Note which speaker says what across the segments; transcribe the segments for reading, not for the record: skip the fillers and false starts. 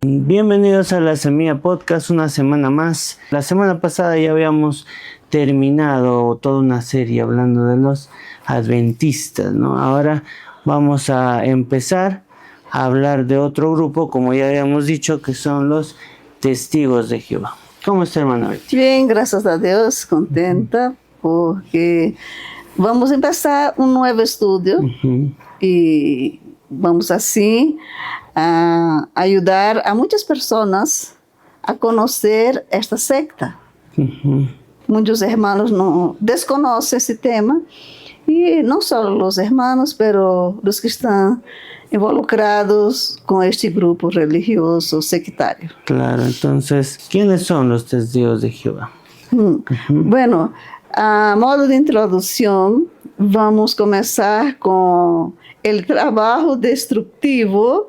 Speaker 1: Bienvenidos a La Semilla Podcast, una semana más. La semana pasada ya habíamos terminado toda una serie hablando de los adventistas, ¿no? Ahora vamos a empezar a hablar de otro grupo, como ya habíamos dicho, que son los testigos de Jehová. ¿Cómo está, hermana Betty?
Speaker 2: Bien, gracias a Dios, contenta porque vamos a empezar un nuevo estudio y vamos así a ayudar a muchas personas a conocer esta secta. Muchos hermanos no desconocen ese tema y no solo los hermanos, pero los que están involucrados con este grupo religioso sectario.
Speaker 1: Claro, entonces, ¿quiénes son los testigos de Jehová?
Speaker 2: Bueno, a modo de introducción, vamos a comenzar con el trabajo destructivo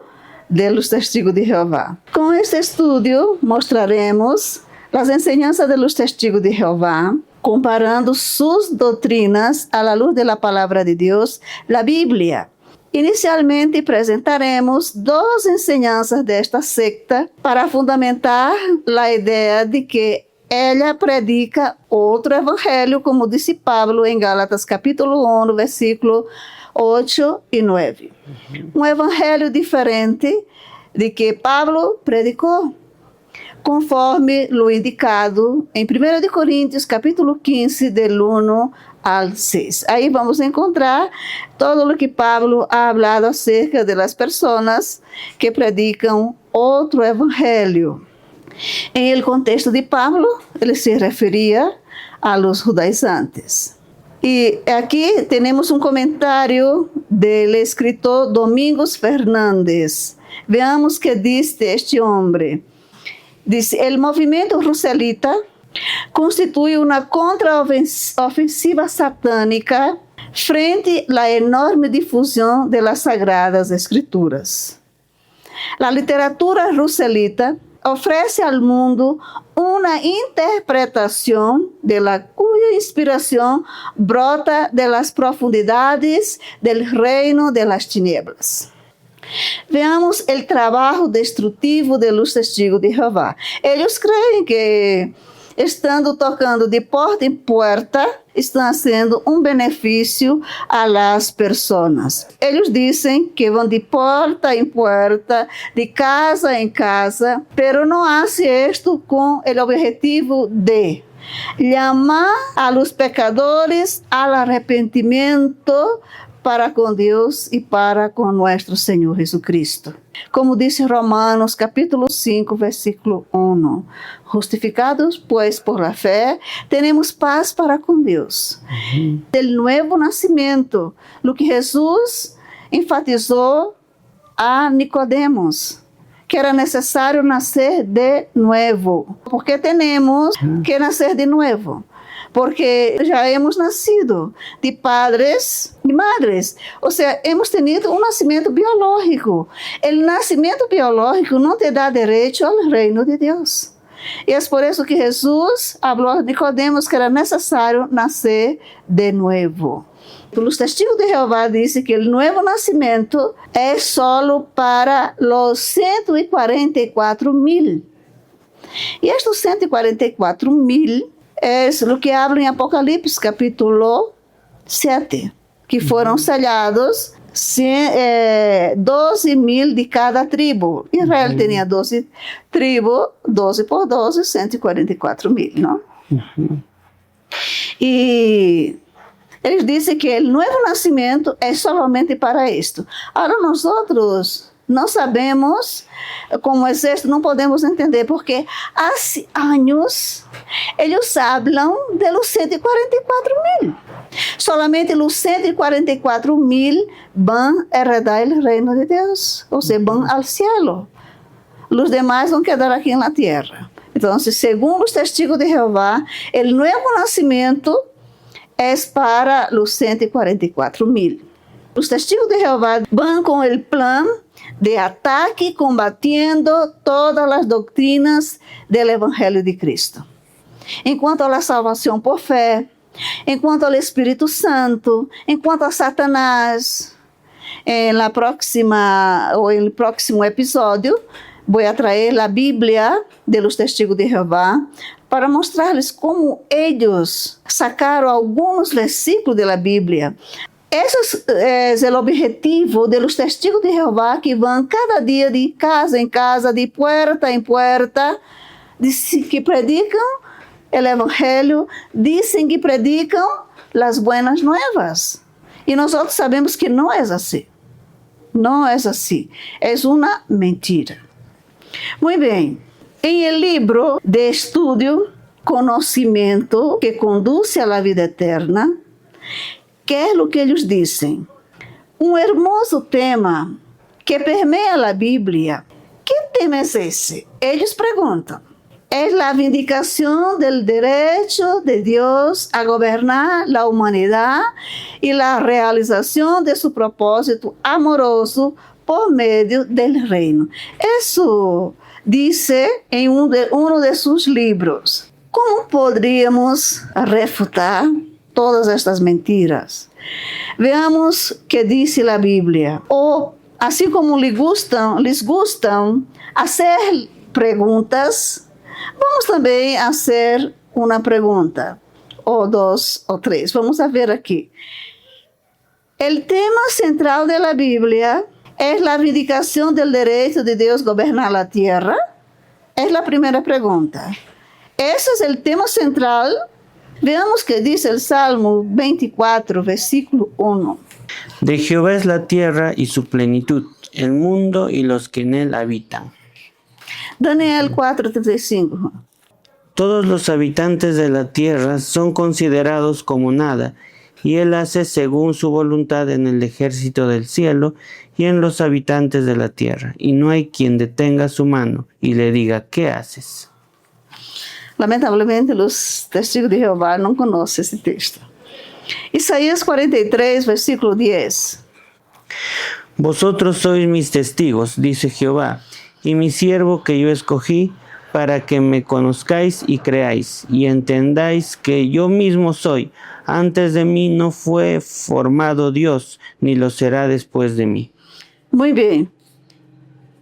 Speaker 2: de los testigos de Jehová. Con este estudio mostraremos las enseñanzas de los testigos de Jehová, comparando sus doctrinas a la luz de la palabra de Dios, la Biblia. Inicialmente presentaremos dos enseñanzas de esta secta para fundamentar la idea de que ella predica outro evangelho, como disse Pablo em Gálatas capítulo 1, versículo 8 e 9. Um evangelho diferente de que Pablo predicou, conforme lo indicado em 1 de Coríntios capítulo 15, del 1 al 6. Aí vamos encontrar todo o que Pablo ha hablado acerca de las personas que predicam outro evangelho. Em el contexto de Pablo, ele se referia a los judaizantes. E aqui temos um comentário do escritor Domingos Fernandes. Veamos que diz este homem. Diz: el movimento ruselita constitui uma contraofensiva satânica frente à enorme difusão de las sagradas escrituras. A literatura ruselita ofrece ao mundo uma interpretação de la cuya inspiração brota de las profundidades del reino de las tinieblas. Veamos o trabalho destrutivo de los testigos de Jehová. Eles creem que, estando tocando de porta em porta, estão fazendo um benefício a las personas. Eles dizem que vão de porta em porta, de casa em casa, pero não fazem isto com o objetivo de chamar a los pecadores al arrepentimiento para com Deus e para com nosso Senhor Jesucristo. Como diz Romanos capítulo 5, versículo 1. Justificados, pues, por la fé, tenemos paz para com Deus. Del nuevo nascimento, lo que Jesus enfatizou a Nicodemos, que era necessário nascer de novo. Porque temos que nascer de novo. Porque já hemos nascido de padres e madres, ou seja, hemos tenido um nascimento biológico. O nascimento biológico não te dá direito ao reino de Deus. E é por isso que Jesus falou a Nicodemos que era necessário nascer de novo. Os testigos de Jeová dizem que o novo nascimento é solo para os 144.000. E estes 144.000 é o que habla em Apocalipse capítulo 7, que foram sellados 12.000 de cada tribo. Israel tinha 12 tribos, 12 por 12, 144.000, não? E eles dizem que o novo nascimento é somente para isto. Agora, nós outros não sabemos como é isto, não podemos entender, porque há anos eles falam de los 144.000. Solamente os 144.000 vão heredar o reino de Deus, ou seja, vão ao cielo. Os demais vão quedar aqui na terra. Então, segundo os testigos de Jeová, o novo nascimento é para os 144.000. Os testigos de Jeová vão com o plano de ataque, combatiendo todas as doutrinas do Evangelho de Cristo. Enquanto a salvação por fé, enquanto ao Espírito Santo, enquanto a Satanás. No próximo episódio, voy a traer la Biblia de los Testigos de Jehová para mostrarles cómo ellos sacaron algunos versículos de la Biblia. Ese es el objetivo de los Testigos de Jehová que van cada día de casa en casa, de puerta en puerta, que predican el Evangelio, dicen que predican las buenas nuevas. Y nosotros sabemos que no es así. No es así. Es una mentira. Muy bien. En el libro de estudio Conocimiento que conduce a la vida eterna, ¿qué es lo que ellos dicen? Un hermoso tema que permea la Biblia. ¿Qué tema es ese? Ellos preguntan. Es la vindicación del derecho de Dios a gobernar la humanidad y la realización de su propósito amoroso por medio del reino. Eso dice en uno de sus libros. ¿Cómo podríamos refutar todas estas mentiras? Veamos qué dice la Biblia. O así como les gustan hacer preguntas, vamos também a hacer uma pergunta, ou duas, ou três. Vamos a ver aqui. O tema central de la Biblia es la vindicación del derecho de Dios gobernar la tierra. Es la primera pregunta. Ese es el tema central. Veamos qué dice el Salmo 24, versículo 1.
Speaker 1: De Jehová es la tierra y su plenitud, el mundo y los que en él habitan.
Speaker 2: Daniel 4:35.
Speaker 1: Todos los habitantes de la tierra son considerados como nada, y él hace según su voluntad en el ejército del cielo y en los habitantes de la tierra, y no hay quien detenga su mano y le diga, ¿qué haces?
Speaker 2: Lamentablemente, los testigos de Jehová no conocen ese texto. Isaías 43, versículo 10.
Speaker 1: Vosotros sois mis testigos, dice Jehová, y mi siervo que yo escogí, para que me conozcáis y creáis, y entendáis que yo mismo soy. Antes de mí no fue formado Dios, ni lo será después de mí.
Speaker 2: Muy bien.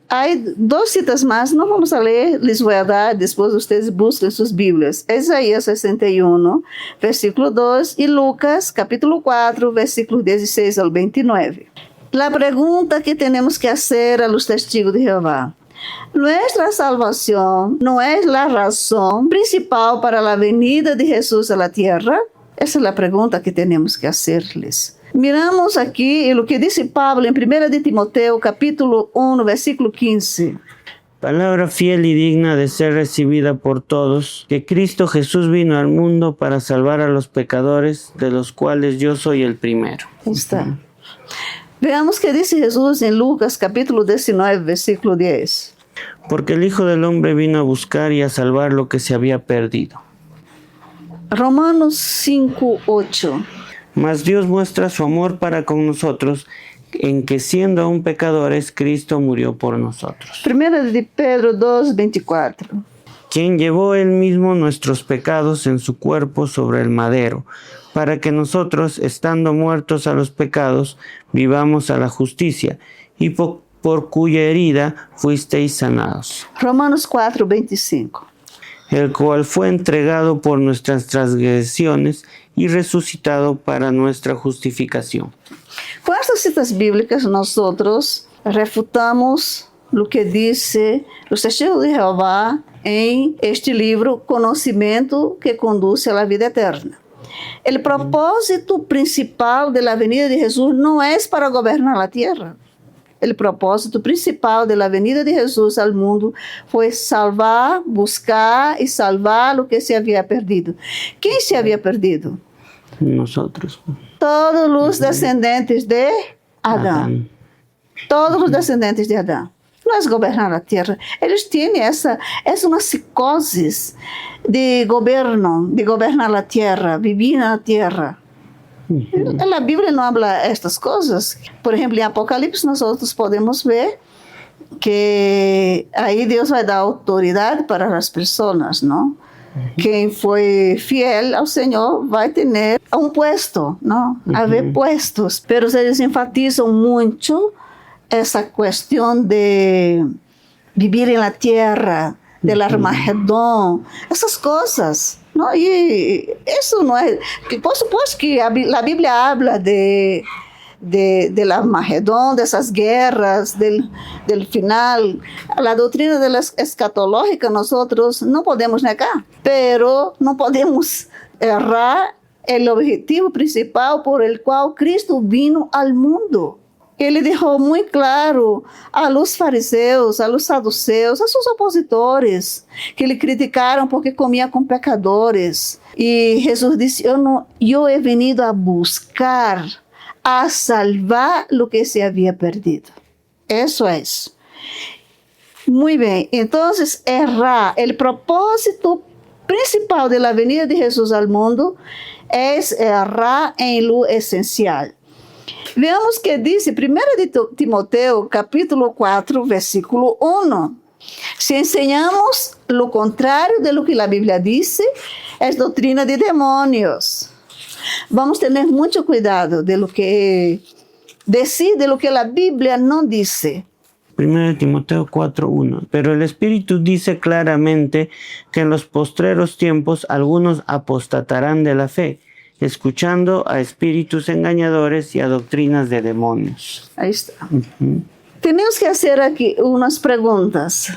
Speaker 2: Hay dos citas más, no vamos a leer, les voy a dar, después ustedes busquen sus Biblias. Isaías 61, versículo 2, y Lucas, capítulo 4, versículos 16 al 29. La pregunta que tenemos que hacer a los testigos de Jehová. Nuestra salvación no es la razón principal para la venida de Jesús a la tierra. Esa es la pregunta que tenemos que hacerles. Miramos aquí lo que dice Pablo en 1 de Timoteo, capítulo 1, versículo 15.
Speaker 1: Palabra fiel y digna de ser recibida por todos, que Cristo Jesús vino al mundo para salvar a los pecadores, de los cuales yo soy el primero.
Speaker 2: Ahí está. Veamos qué dice Jesús en Lucas, capítulo 19, versículo 10.
Speaker 1: Porque el Hijo del Hombre vino a buscar y a salvar lo que se había perdido.
Speaker 2: Romanos 5, 8.
Speaker 1: Mas Dios muestra su amor para con nosotros, en que siendo aún pecadores, Cristo murió por nosotros.
Speaker 2: 1 de Pedro 2, 24.
Speaker 1: Quien llevó él mismo nuestros pecados en su cuerpo sobre el madero, para que nosotros, estando muertos a los pecados, vivamos a la justicia, y por cuya herida fuisteis sanados.
Speaker 2: Romanos 4, 25.
Speaker 1: El cual fue entregado por nuestras transgresiones y resucitado para nuestra justificación.
Speaker 2: Con estas citas bíblicas nosotros refutamos lo que dice los testigos de Jehová en este libro, Conocimiento que conduce a la vida eterna. El propósito principal de la venida de Jesús no es para gobernar la tierra. El propósito principal de la venida de Jesús al mundo fue salvar, buscar y salvar lo que se había perdido. ¿Quién se había perdido?
Speaker 1: Nosotros.
Speaker 2: Todos los descendientes de Adán. Todos los descendientes de Adán. No es gobernar la tierra. Ellos tienen es una psicosis de gobierno, de gobernar la tierra, vivir en la tierra. En la Biblia no habla estas cosas. Por ejemplo, en Apocalipsis nosotros podemos ver que ahí Dios va a dar autoridad para las personas, ¿no? Quien fue fiel al Señor va a tener un puesto, ¿no? Haber puestos. Pero ellos enfatizan mucho esa cuestión de vivir en la tierra, del Armagedón, esas cosas, ¿no? Y eso no es, por supuesto que la Biblia habla del Armagedón, de esas guerras, del final. La doctrina de la escatológica nosotros no podemos negar, pero no podemos errar el objetivo principal por el cual Cristo vino al mundo. Ele dejó muy claro a los fariseus, a los saduceus, a sus opositores, que le criticaron porque comía con pecadores. Y Jesús dice, yo he venido a buscar, a salvar lo que se había perdido. Eso es. Muy bien, entonces errar, el propósito principal de la venida de Jesús al mundo es errar en lo esencial. Veamos que dice 1 Timoteo capítulo 4, versículo 1. Si enseñamos lo contrario de lo que la Biblia dice, es doctrina de demonios. Vamos a tener mucho cuidado de lo que decir, de lo que la Biblia no dice.
Speaker 1: 1 Timoteo 4:1. Pero el Espíritu dice claramente que en los postreros tiempos algunos apostatarán de la fe, escuchando a espíritus engañadores y a doctrinas de demonios.
Speaker 2: Ahí está. Tenemos que hacer aquí unas preguntas.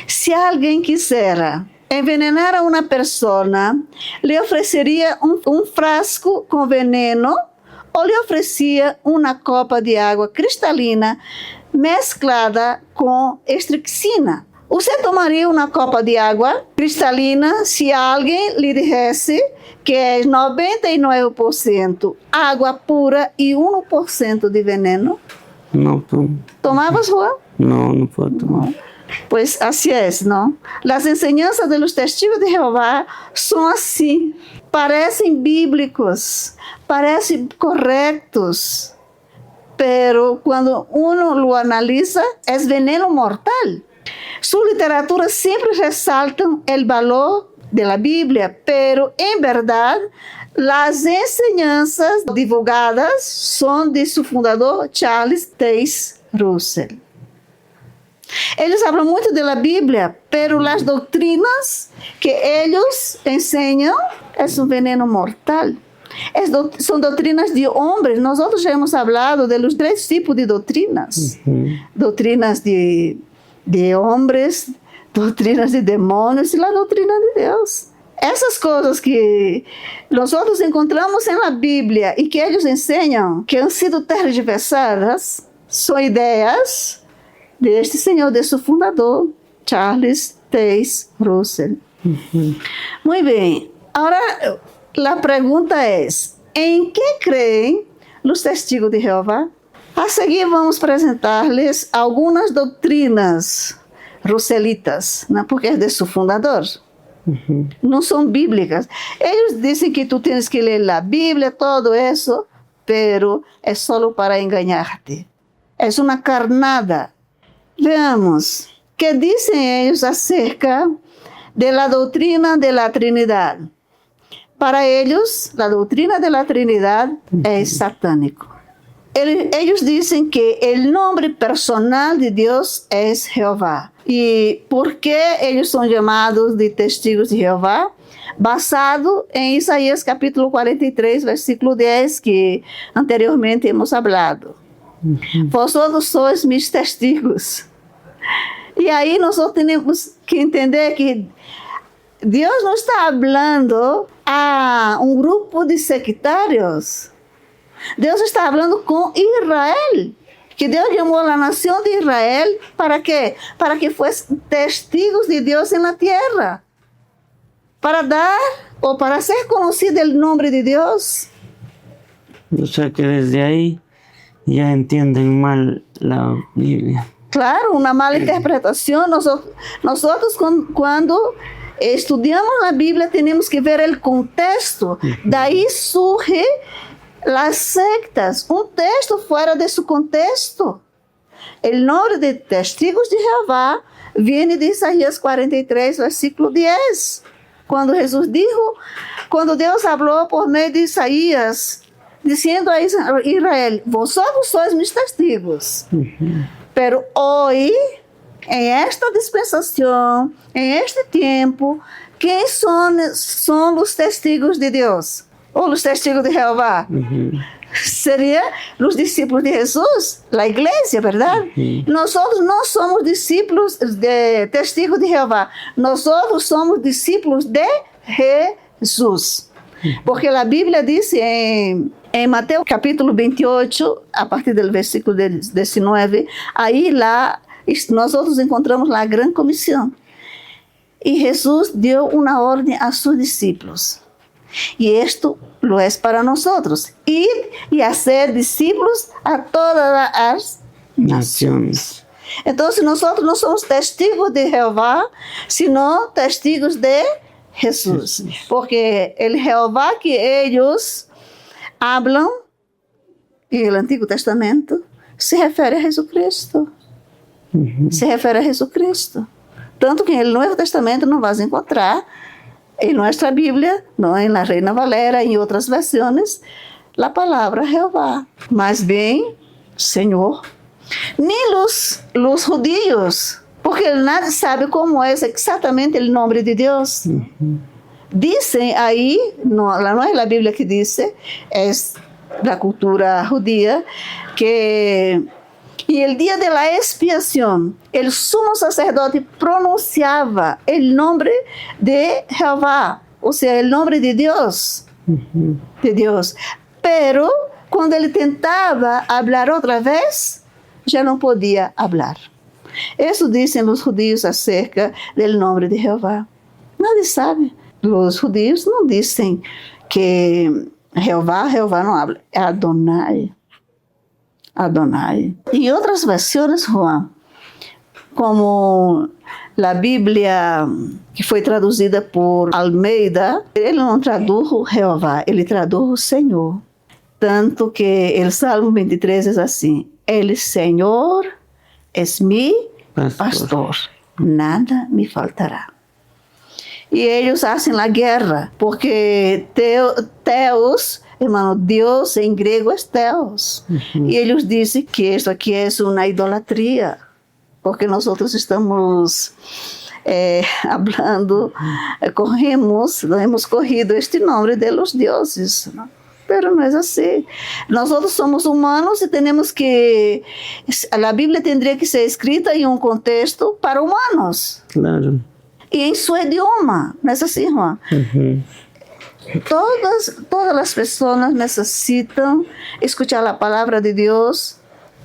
Speaker 2: Si alguien quisiera envenenar a una persona, ¿le ofrecería un frasco con veneno o le ofrecía una copa de agua cristalina mezclada con estricnina? Usted tomaría una copa de agua cristalina si alguien le dijese que es 99% agua pura y 1% de veneno?
Speaker 1: No,
Speaker 2: ¿Tomabas, Juan?
Speaker 1: no puedo tomar.
Speaker 2: Pues así es, ¿no? Las enseñanzas de los testigos de Jehová son así. Parecen bíblicos, parecen correctos, pero cuando uno lo analiza, es veneno mortal. Su literatura siempre resalta el valor de la Biblia, pero en verdad las enseñanzas divulgadas son de su fundador Charles Taze Russell. Ellos hablan mucho de la Biblia, pero las doctrinas que ellos enseñan es un veneno mortal. Son doctrinas de hombres. Nosotros ya hemos hablado de los 3 tipos de doctrinas. Doctrinas de hombres, doctrinas de demonios y la doctrina de Dios. Essas coisas que nosotros encontramos en la Biblia y que ellos enseñan, que han sido tergiversadas, son ideas de este señor, de su fundador, Charles Taze Russell. Muy bien. Ahora, la pregunta es, ¿en qué creen los testigos de Jehová? A seguir vamos a presentarles algunas doctrinas russelitas, ¿no? Porque es de su fundador. No son bíblicas. Ellos dicen que tú tienes que leer la Biblia, todo eso, pero es solo para engañarte. Es una carnada. Veamos, ¿qué dicen ellos acerca de la doctrina de la Trinidad? Para ellos, la doctrina de la Trinidad es satánico. Ellos dicen que el nombre personal de Dios es Jehová. ¿Y por qué ellos son llamados de testigos de Jehová? Basado en Isaías capítulo 43, versículo 10, que anteriormente hemos hablado. Vosotros sois mis testigos. Y ahí nosotros tenemos que entender que Dios no está hablando a un grupo de sectarios. Dios está hablando con Israel, que Dios llamó a la nación de Israel, ¿para qué? Para que fuesen testigos de Dios en la tierra, para dar o para hacer conocido el nombre de Dios.
Speaker 1: O sea que desde ahí ya entienden mal la Biblia.
Speaker 2: Claro, una mala interpretación. Nosotros cuando estudiamos la Biblia tenemos que ver el contexto. De ahí surge las sectas, un texto fuera de su contexto. El nombre de testigos de Jehová viene de Isaías 43, versículo 10. Cuando Jesús dijo, cuando Dios habló por medio de Isaías, diciendo a Israel, vosotros sois mis testigos. Pero hoy em esta dispensação, em este tempo, quem são os testigos de Deus? Ou os testigos de Jeová? Seria os discípulos de Jesus, a igreja, verdade? Nós não somos discípulos testigos de Jeová, nós somos discípulos de Jesus. Porque a Bíblia diz em Mateus capítulo 28, a partir do versículo 19, aí lá nós encontramos a grande comissão. E Jesus deu uma ordem a seus discípulos. E isto lo é para nós: ir e fazer discípulos a todas as nações. Então, nós não somos testigos de Jeová, sino testigos de Jesus. Porque o Jeová que eles hablam no Antigo Testamento se refere a Jesucristo. Se refere a Jesucristo. Tanto que no Novo Testamento não vas encontrar em nossa Bíblia, não em La Reina Valera, em outras versões, a palavra Jeová, mas bem Senhor. Nem os judíos, porque nadie sabe como é exatamente o nome de Deus. Dizem aí, não é a Bíblia que diz, é da cultura judia, que e o dia da expiação, o sumo sacerdote pronunciava o nome de Jeová, ou seja, o nome de Deus. De Deus. Pero, quando ele tentava falar outra vez, já não podia falar. Isso dizem os judeus acerca do nome de Jeová. Nadie sabe. Os judeus não dizem que Jeová não habla, é Adonai. Adonai. E outras versões, Juan, como a Bíblia que foi traduzida por Almeida, ele não traduz Jeová, ele traduz Senhor. Tanto que o Salmo 23 é assim: El Senhor es mi pastor, nada me faltará. E eles fazem a guerra, porque Teos, irmão, Deus em grego é Teos. E eles dizem que isso aqui é uma idolatria, porque nós estamos falando, hemos corrido este nome de los deuses, não? Pero não é assim. Nós somos humanos e temos que... A Bíblia teria que ser escrita em um contexto para humanos.
Speaker 1: Claro.
Speaker 2: E em seu idioma. Não é assim, Juan? Todas as pessoas necessitam escutar a palavra de Deus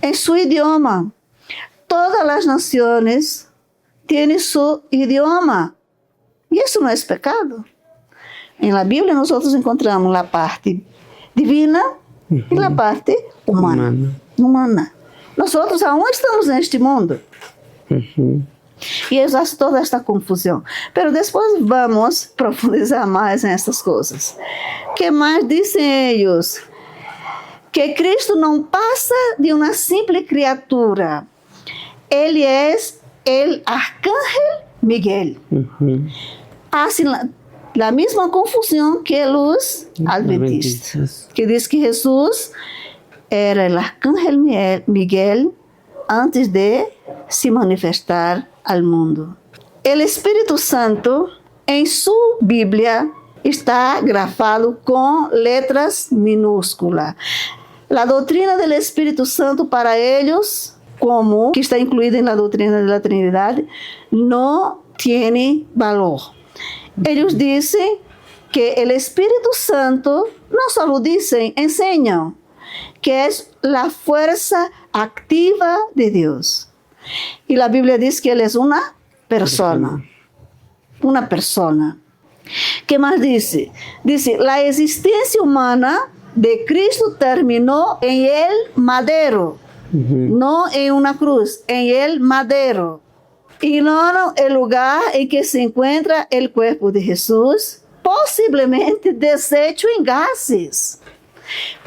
Speaker 2: em seu idioma. Todas as nações têm seu idioma. E isso não é pecado. Em la Bíblia nós encontramos a parte divina e a parte humana. Nós aún estamos neste mundo. E existe toda esta confusão. Mas depois vamos profundizar mais nessas coisas. Que mais dizem eles? Que Cristo não passa de uma simples criatura. Ele é o arcángel Miguel. Hacen a mesma confusão que os adventistas, que diz que Jesus era o arcángel Miguel antes de se manifestar ao mundo. O Espírito Santo, em sua Bíblia, está grafado com letras minúsculas. A doutrina do Espírito Santo para eles, como que está incluída na doutrina da Trindade, não tem valor. Eles dizem que o Espírito Santo, não só dizem, ensinam, que é a força ativa de Deus. E a Bíblia diz que ele é uma persona. Uma persona. Que mais diz? Diz, a existência humana de Cristo terminou em el madero. Não em uma cruz, em el madero. E não o lugar em que se encontra o corpo de Jesus, possivelmente deshecho em gases.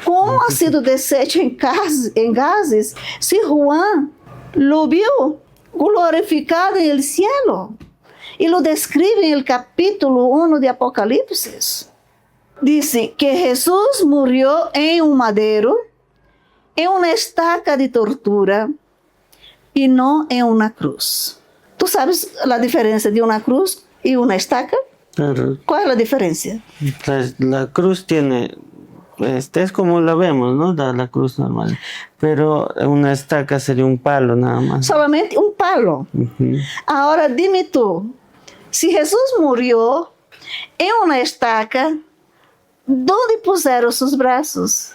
Speaker 2: Como ha sido deshecho em gases se Juan lo viu glorificado en el cielo? E lo describe en el capítulo 1 de Apocalipse. Dice que Jesús murió en un madero, en una estaca de tortura, e não em uma cruz. ¿Tú sabes la diferencia de una cruz y una estaca?
Speaker 1: Claro.
Speaker 2: ¿Cuál es la diferencia?
Speaker 1: La cruz tiene, es como la vemos, ¿no? La cruz normal. Pero una estaca sería un palo nada más.
Speaker 2: Solamente un palo.
Speaker 1: Ujú.
Speaker 2: Ahora dime tú, si Jesús murió en una estaca, ¿dónde pusieron sus brazos?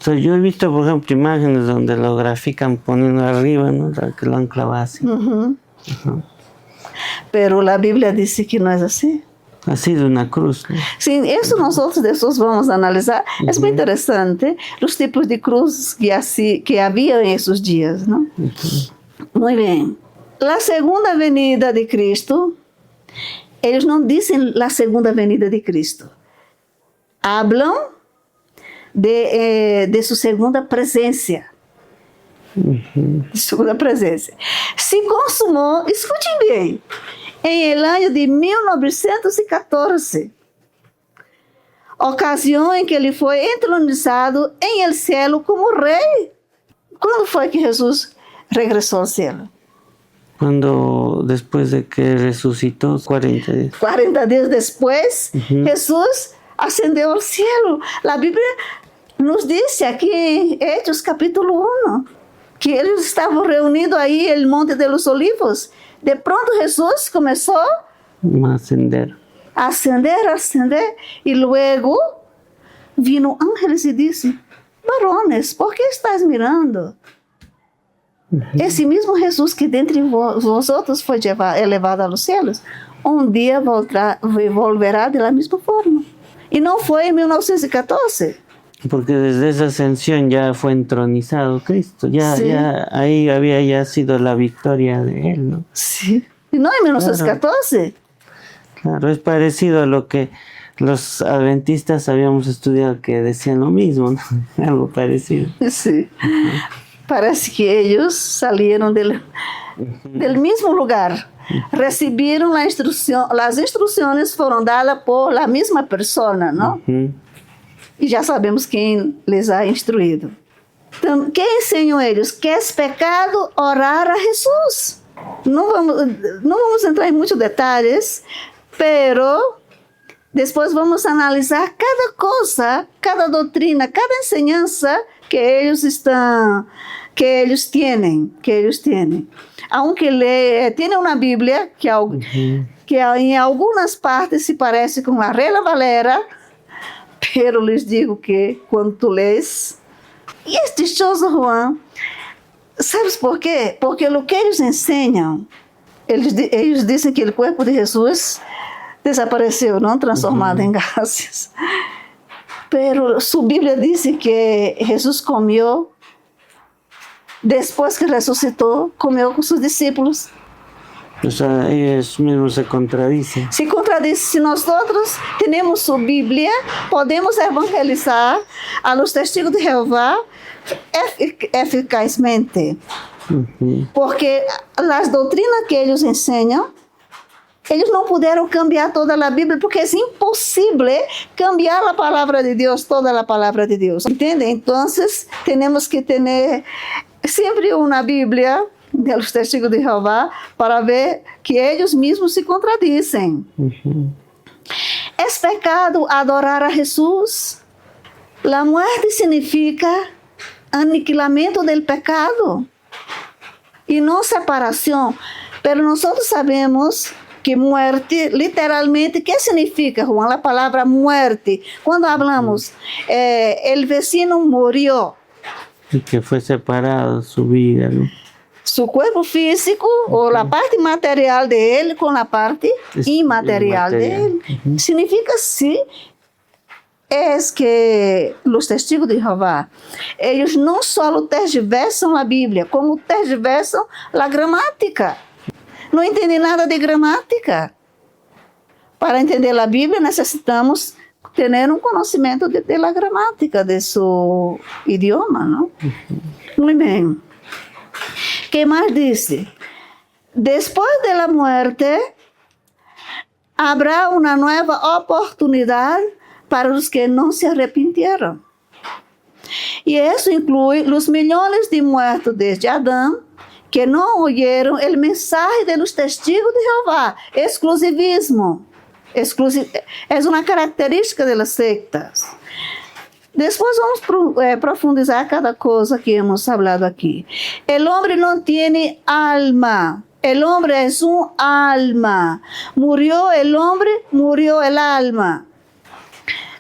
Speaker 1: So, yo he visto, por ejemplo, imágenes donde lo grafican poniendo arriba, ¿no? Que lo han clavado así.
Speaker 2: Ujú. Pero la Biblia dice que no es así.
Speaker 1: Ha sido una cruz, ¿no?
Speaker 2: Sí, eso nosotros después vamos a analizar. Es muy interesante los tipos de cruz que había en esos días, ¿no? Muy bien. La segunda venida de Cristo, ellos no dicen la segunda venida de Cristo. Hablan de su segunda presencia. De segunda presencia. Se consumó, escuchen bien, en el año de 1914, ocasión en que ele foi entronizado en el cielo como rey. ¿Cuándo fue que Jesús regresó al cielo?
Speaker 1: Cuando después de que resucitó, 40 días.
Speaker 2: 40 días después, Jesús ascendió al cielo. La Biblia nos dice aquí en Hechos capítulo 1, que ellos estaban reunidos ahí en el Monte de los Olivos. De pronto Jesús comenzó
Speaker 1: A ascender.
Speaker 2: a ascender, y luego vino ángeles y dice: varones, ¿por qué estáis mirando? Ese mismo Jesús que dentre vosotros fue elevado a los cielos, un día volverá de la misma forma. Y no fue en 1914.
Speaker 1: Porque desde esa ascensión ya fue entronizado Cristo. Ya,
Speaker 2: Sí.
Speaker 1: ya ahí había ya sido la victoria de Él, ¿no?
Speaker 2: Sí. Y no en 1914.
Speaker 1: Claro, es parecido a lo que los adventistas habíamos estudiado, que decían lo mismo, ¿no? Algo parecido.
Speaker 2: Sí. Parece que ellos salieron del mismo lugar. Recibieron la instrucción, las instrucciones fueron dadas por la misma persona, ¿no?
Speaker 1: Ujú.
Speaker 2: E já sabemos quem les ha instruído. Então, quem ensinou eles que é pecado orar a Jesus? Não vamos entrar em muitos detalhes, pero depois vamos analisar cada coisa, cada doutrina, cada enseñança que eles têm. Aunque tiene uma Bíblia que em algumas partes se parece com a Reina Valera, pero les digo que quando tu lês, e é dichoso, Juan, sabes por quê? Porque o que eles ensinam, eles dizem que o corpo de Jesus desapareceu, não transformado em gases. Pero sua Bíblia diz que Jesus comeu, depois que ressuscitou, comeu com seus discípulos.
Speaker 1: O sea, ellos mismos se contradicen.
Speaker 2: Se contradiz. Se nós temos sua Bíblia, podemos evangelizar a los testigos de Jeová eficazmente. Porque as doutrinas que eles ensinam, eles não puderam cambiar toda a Bíblia, porque é impossível cambiar a palavra de Deus, toda a palavra de Deus. Entende? Então, temos que ter sempre uma Bíblia de los testigos de Jeová para ver que eles mesmos se contradizem. É pecado adorar a Jesus? A morte significa aniquilamento do pecado e não separação. Pero nós sabemos que muerte, literalmente, ¿qué significa, Juan, la palabra muerte? Cuando hablamos, el vecino murió.
Speaker 1: Y que fue separado su vida, ¿no?
Speaker 2: Su cuerpo físico o la parte material de él con la parte inmaterial de él. Significa sí, es que los testigos de Jehová, ellos no solo tergiversan la Biblia, como tergiversan la gramática. No entendem nada de gramática. Para entender a Bíblia, necessitamos ter conhecimento de la gramática, de seu idioma, não? Muito bem. Que mais dice? Después de la muerte, habrá una nueva oportunidad para los que no se arrepintieron. Y eso incluye los millones de muertos desde Adán, que no oyeron el mensaje de los testigos de Jehová. Exclusivismo. Es una característica de las sectas. Después vamos a profundizar cada cosa que hemos hablado aquí. El hombre no tiene alma. El hombre es un alma. Murió el hombre, murió el alma.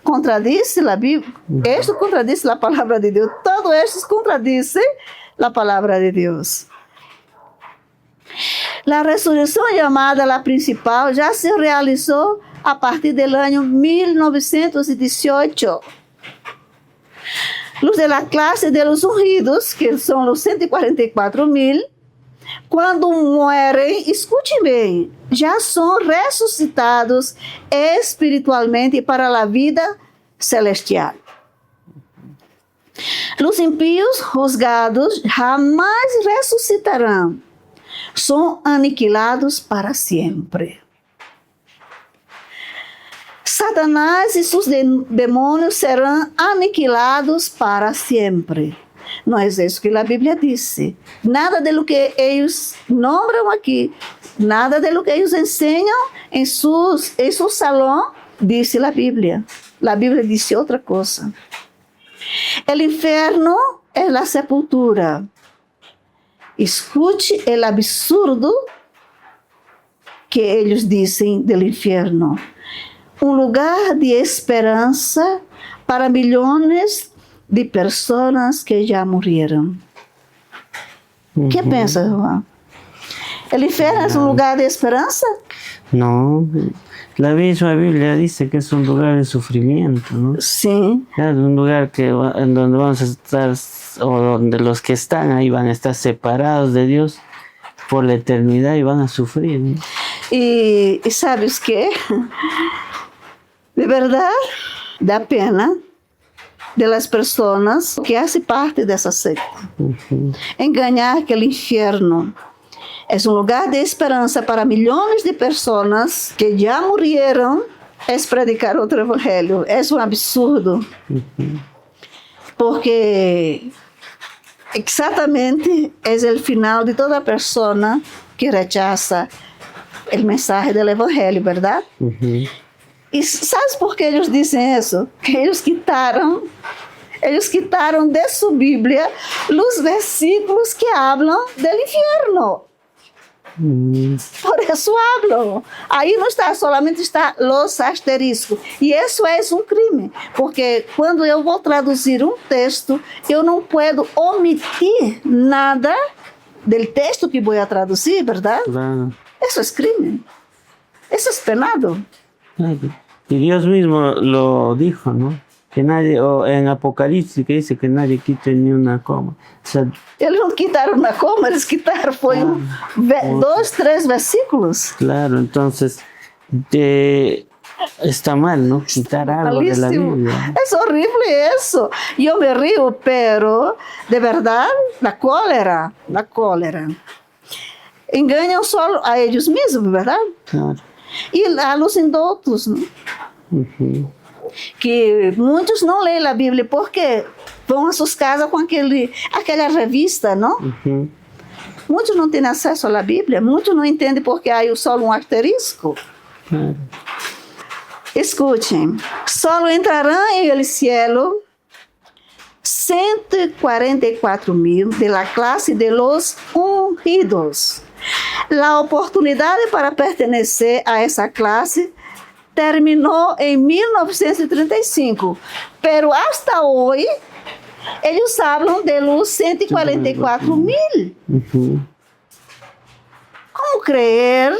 Speaker 2: Contradice la Biblia. Esto contradice la palabra de Dios. Todo esto contradice la palabra de Dios. La resurrección llamada la principal ya se realizó a partir del año 1918. Los de la clase de los ungidos, que son los 144,000, quando muerem, escute bem, já são ressuscitados espiritualmente para a vida celestial. Os impíos juzgados jamais ressuscitarão, são aniquilados para sempre. Satanás e seus demônios serão aniquilados para sempre. Não é isso que a Bíblia disse. Nada de lo que eles nombram aqui, nada de lo que eles ensinam em seu salão, disse a Bíblia. A Bíblia disse outra coisa. O inferno é a sepultura. Escute o absurdo que eles dizem do inferno. Lugar de esperança para milhões de pessoas que já morreram. O que pensa, Juan? ¿El infierno es un lugar de esperanza?
Speaker 1: No, la misma Biblia dice que es un lugar de sufrimiento, ¿no?
Speaker 2: Sí.
Speaker 1: Es un lugar en donde vamos a estar, o donde los que están ahí van a estar separados de Dios por la eternidad y van a sufrir, ¿no?
Speaker 2: Y ¿sabes qué? De verdad, da pena de las personas que hacen parte de esa secta. Engañar que el infierno es un lugar de esperanza para millones de personas que ya murieron es predicar otro evangelio. Es un absurdo. Porque exactamente es el final de toda persona que rechaza el mensaje del evangelio, ¿verdad? E sabes por que eles dizem isso? Que eles quitaram de sua Bíblia os versículos que hablam do inferno. Por isso hablam. Aí não está, solamente está los asteriscos. E isso é um crime, porque quando eu vou traduzir um texto, eu não posso omitir nada do texto que vou traduzir, verdade?
Speaker 1: Claro.
Speaker 2: Isso é crime. Isso é penado.
Speaker 1: Claro. Y Dios mismo lo dijo, ¿no? Que nadie, o en Apocalipsis que dice que nadie quite ni una coma. O sea,
Speaker 2: eles não quitaram uma coma, eles quitaram dois, três versículos.
Speaker 1: Claro, entonces está mal, ¿no? Quitar algo de la Biblia.
Speaker 2: Es horrible eso. Yo me río, pero de verdad, la cólera. Engañan solo a ellos mismos, ¿verdad? Claro. E a los indultos, ¿no? Que muitos não leem a Bíblia porque vão a suas casas com aquela revista, não? Muitos não têm acesso à Bíblia, muitos não entendem porque há só um asterisco. Escutem, só entrarão em el cielo 144,000 de la clase de los ungidos. A oportunidade para pertencer a essa classe terminou em 1935, pero hasta hoje eles falam de los 144,000. Como crer?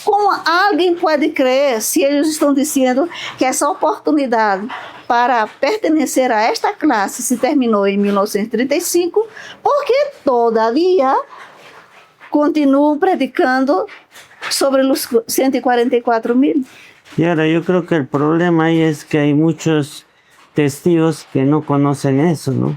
Speaker 2: Como alguém pode crer se eles estão dizendo que essa oportunidade para pertencer a esta classe se terminou em 1935, porque todavia continuam predicando sobre los 144,000.
Speaker 1: Y ahora yo creo que el problema ahí es que hay muchos testigos que no conocen eso, ¿no?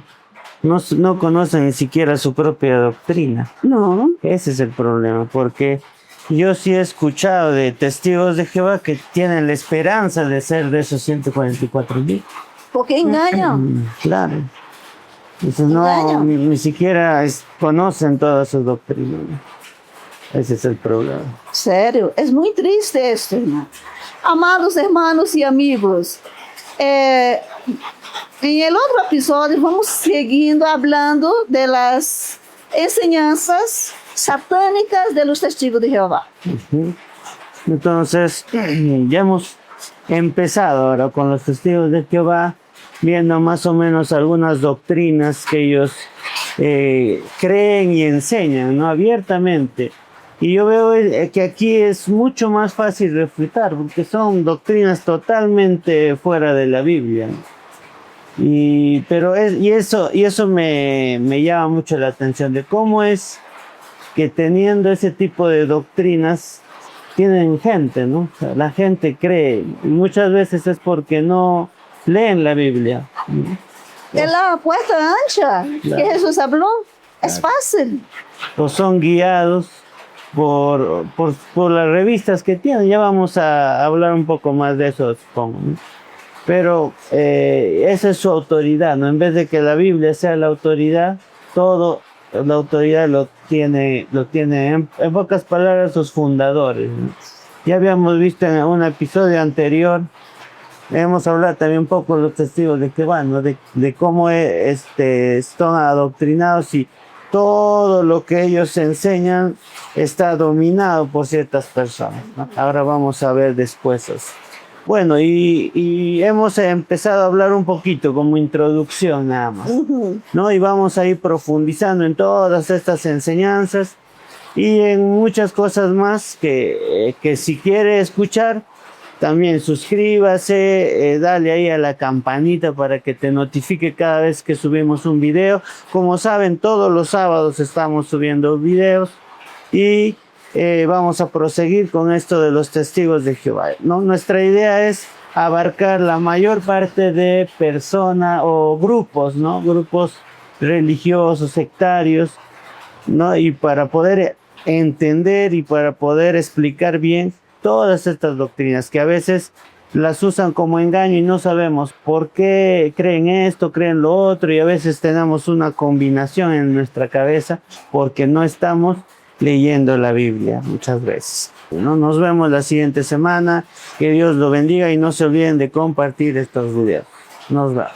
Speaker 1: No conocen ni siquiera su propia doctrina.
Speaker 2: No.
Speaker 1: Ese es el problema, porque yo sí he escuchado de testigos de Jehová que tienen la esperanza de ser de esos 144,000.
Speaker 2: Porque engañan.
Speaker 1: Claro. Entonces no, ni siquiera conocen todas sus doctrinas. Ese es el problema.
Speaker 2: Sério, é muito triste isso, irmão. Amados irmãos e amigos, em el outro episódio vamos seguindo hablando de las enseñanzas satânicas de los testigos de Jehová.
Speaker 1: Entonces, ya hemos empezado ahora con los testigos de Jehová, viendo más o menos algunas doctrinas que ellos creen y enseñan, ¿no? Abiertamente. Y yo veo que aquí es mucho más fácil refutar, porque son doctrinas totalmente fuera de la Biblia, ¿no? Pero eso me llama mucho la atención, de cómo es que teniendo ese tipo de doctrinas tienen gente, ¿no? O sea, la gente cree, y muchas veces es porque no leen la Biblia, ¿no?
Speaker 2: De la puerta ancha que Jesús habló, es fácil.
Speaker 1: O son guiados por las revistas que tienen. Ya vamos a hablar un poco más de eso, supongo, ¿no? Pero esa es su autoridad, ¿no? En vez de que la Biblia sea la autoridad, todo la autoridad lo tiene en pocas palabras sus fundadores, ¿no? Ya habíamos visto en un episodio anterior, hemos hablado también un poco de los testigos de Jehová, ¿no? De cómo están adoctrinados y todo lo que ellos enseñan está dominado por ciertas personas, ¿no? Ahora vamos a ver después eso. Bueno, y hemos empezado a hablar un poquito como introducción nada más, ¿no? Y vamos a ir profundizando en todas estas enseñanzas y en muchas cosas más que si quiere escuchar, también suscríbase, dale ahí a la campanita para que te notifique cada vez que subimos un video. Como saben, todos los sábados estamos subiendo videos y vamos a proseguir con esto de los testigos de Jehová, ¿no? Nuestra idea es abarcar la mayor parte de personas o grupos, ¿no? Grupos religiosos, sectarios, ¿no? Y para poder entender y para poder explicar bien todas estas doctrinas que a veces las usan como engaño y no sabemos por qué creen esto, creen lo otro, y a veces tenemos una combinación en nuestra cabeza porque no estamos leyendo la Biblia muchas veces, ¿no? Nos vemos la siguiente semana, que Dios lo bendiga y no se olviden de compartir estos videos. Nos vemos.